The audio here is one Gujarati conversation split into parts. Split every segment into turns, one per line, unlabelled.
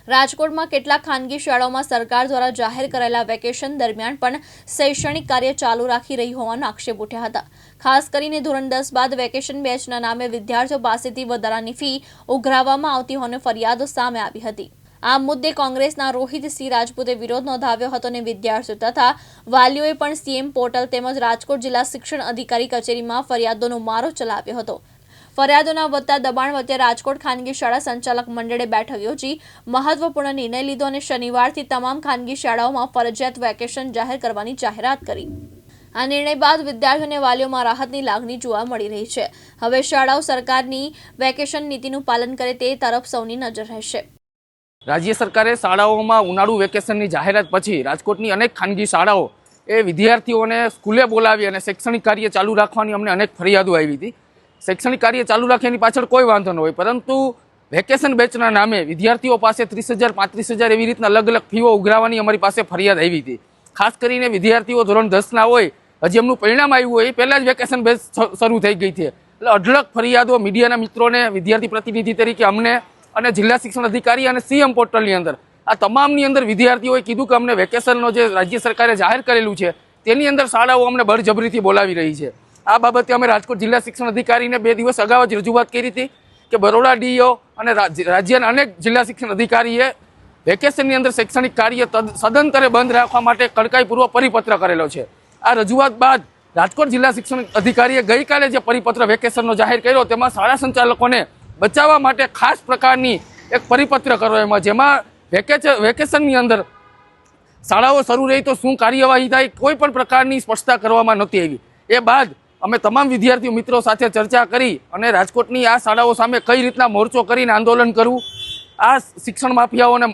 રાજકોટમાં કેટલાક ખાનગી શાળાઓમાં સરકાર દ્વારા જાહેર કરાયેલા વેકેશન દરમિયાન પણ શૈક્ષણિક કાર્ય ચાલુ રાખી રહી હોવાના આક્ષેપ ઉઠ્યા હતા। ખાસ કરીને ધોરણ 10 બાદ વેકેશન બેચના નામે વિદ્યાર્થીઓ પાસેથી વધારાની ફી ઉઘરાવવામાં આવતી હોવાની ફરિયાદો સામે આવી હતી। આ મુદ્દે કોંગ્રેસના રોહિતસિંહ રાજપૂતે વિરોધ નોંધાવ્યો હતો અને વિદ્યાર્થીઓ તથા વાલીઓએ પણ સીએમ પોર્ટલ તેમજ રાજકોટ જિલ્લા શિક્ષણ અધિકારી કચેરીમાં ફરિયાદોનો મારો ચલાવ્યો હતો। ફરિયાદોના વધતા દબાણ વચ્ચે રાજકોટ ખાનગી શાળા સંચાલક મંડળે બેઠક યોજી મહત્વપૂર્ણ નિર્ણય લીધો અને શનિવારથી તમામ ખાનગી શાળાઓમાં ફરજિયાત વેકેશન જાહેર કરવાની જાહેરાત કરી। આ નિર્ણય બાદ વિદ્યાર્થીઓ અને વાલીઓમાં રાહતની લાગણી જોવા મળી રહી છે। હવે શાળાઓ સરકારની વેકેશન નીતિનું પાલન કરે તે તરફ સૌની નજર રહેશે।
રાજ્ય સરકારે શાળાઓમાં ઉનાળુ વેકેશનની જાહેરાત પછી રાજકોટની અનેક ખાનગી શાળાઓ એ વિદ્યાર્થીઓને સ્કૂલે બોલાવી અને શૈક્ષણિક કાર્ય ચાલુ રાખવાની અમને અનેક ફરિયાદો આવી હતી। શૈક્ષણિક કાર્ય ચાલુ રાખવાની પાછળ કોઈ વાંધો ન હોય, પરંતુ વેકેશન બેચના નામે વિદ્યાર્થીઓ પાસે 30,000 35,000 એવી રીતના અલગ અલગ ફીઓ ઉઘરાવવાની અમારી પાસે ફરિયાદ આવી હતી। ખાસ કરીને વિદ્યાર્થીઓ ધોરણ 10ના હોય, હજી એમનું પરિણામ આવ્યું હોય એ પહેલાં જ વેકેશન બેચ શરૂ થઈ ગઈ છે। એટલે અઢળક ફરિયાદો મીડિયાના મિત્રોને, વિદ્યાર્થી પ્રતિનિધિ તરીકે અમને અને જિલ્લા શિક્ષણ અધિકારી અને સીએમ પોર્ટલની અંદર આ તમામની અંદર વિદ્યાર્થીઓએ કીધું કે અમને વેકેશનનો જે રાજ્ય સરકારે જાહેર કરેલું છે તેની અંદર શાળાઓ અમને બળજબરીથી બોલાવી રહી છે। આ બાબતે અમે રાજકોટ જિલ્લા શિક્ષણ અધિકારીને 2 દિવસ અગાઉ જ રજૂઆત કરી હતી કે બરોડા ડીઓ અને રાજ્યના અનેક જિલ્લા શિક્ષણ અધિકારીએ વેકેશનની અંદર શૈક્ષણિક કાર્ય સદંતરે બંધ રાખવા માટે કડકાઈપૂર્વક પરિપત્ર કરેલો છે। આ રજૂઆત બાદ રાજકોટ જિલ્લા શિક્ષણ અધિકારીએ ગઈકાલે જે પરિપત્ર વેકેશનનો જાહેર કર્યો તેમાં શાળા સંચાલકોને બચાવવા માટે ખાસ પ્રકારની એક પરિપત્ર કર્યો, જેમાં વેકેશનની અંદર શાળાઓ શરૂ રહી તો શું કાર્યવાહી થાય કોઈ પણ પ્રકારની સ્પષ્ટતા કરવામાં નહોતી આવી। એ બાદ અમે તમામ વિદ્યાર્થીઓ મિત્રો સાથે ચર્ચા કરી અને રાજકોટની આ શાળાઓ સામે કઈ રીતના મોરચો કરીને આંદોલન કરવું, આ શિક્ષણ માફિયાઓને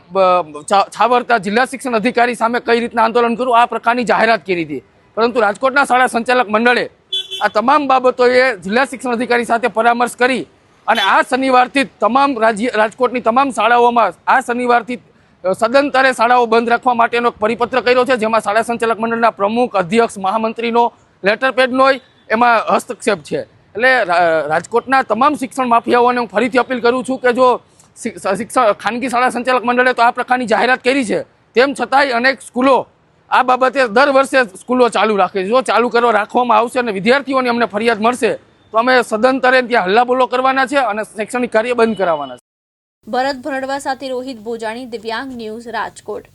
છાવરતા જિલ્લા શિક્ષણ અધિકારી સામે કઈ રીતના આંદોલન કરવું, આ પ્રકારની જાહેરાત કરી હતી। પરંતુ રાજકોટના શાળા સંચાલક મંડળે આ તમામ બાબતોએ જિલ્લા શિક્ષણ અધિકારી સાથે પરામર્શ કરી અને આ શનિવારથી તમામ રાજકોટની તમામ શાળાઓમાં આ શનિવારથી સદંતરે શાળાઓ બંધ રાખવા માટેનો પરિપત્ર કર્યો છે, જેમાં શાળા સંચાલક મંડળના પ્રમુખ, અધ્યક્ષ, મહામંત્રીનો લેટર પેડનો એમાં હસ્તક્ષેપ છે। એટલે રાજકોટના તમામ શિક્ષણ માફિયાઓને હું ફરીથી અપીલ કરું છું કે જો ખાનગી શાળા સંચાલક મંડળે તો આ પ્રકારની જાહેરાત કરી છે, તેમ છતાંય અનેક સ્કૂલો આ બાબતે દર વર્ષે સ્કૂલો ચાલુ રાખે છે। જો ચાલુ રાખવામાં આવશે અને વિદ્યાર્થીઓની અમને ફરિયાદ મળશે તો અમે સદંતરે ત્યાં હલ્લાબોલો કરવાના છે અને શૈક્ષણિક કાર્ય બંધ કરાવવાના છે।
ભરત ભરડવા સાથે રોહિત બોજાણી, દિવ્યાંગ ન્યૂઝ, રાજકોટ।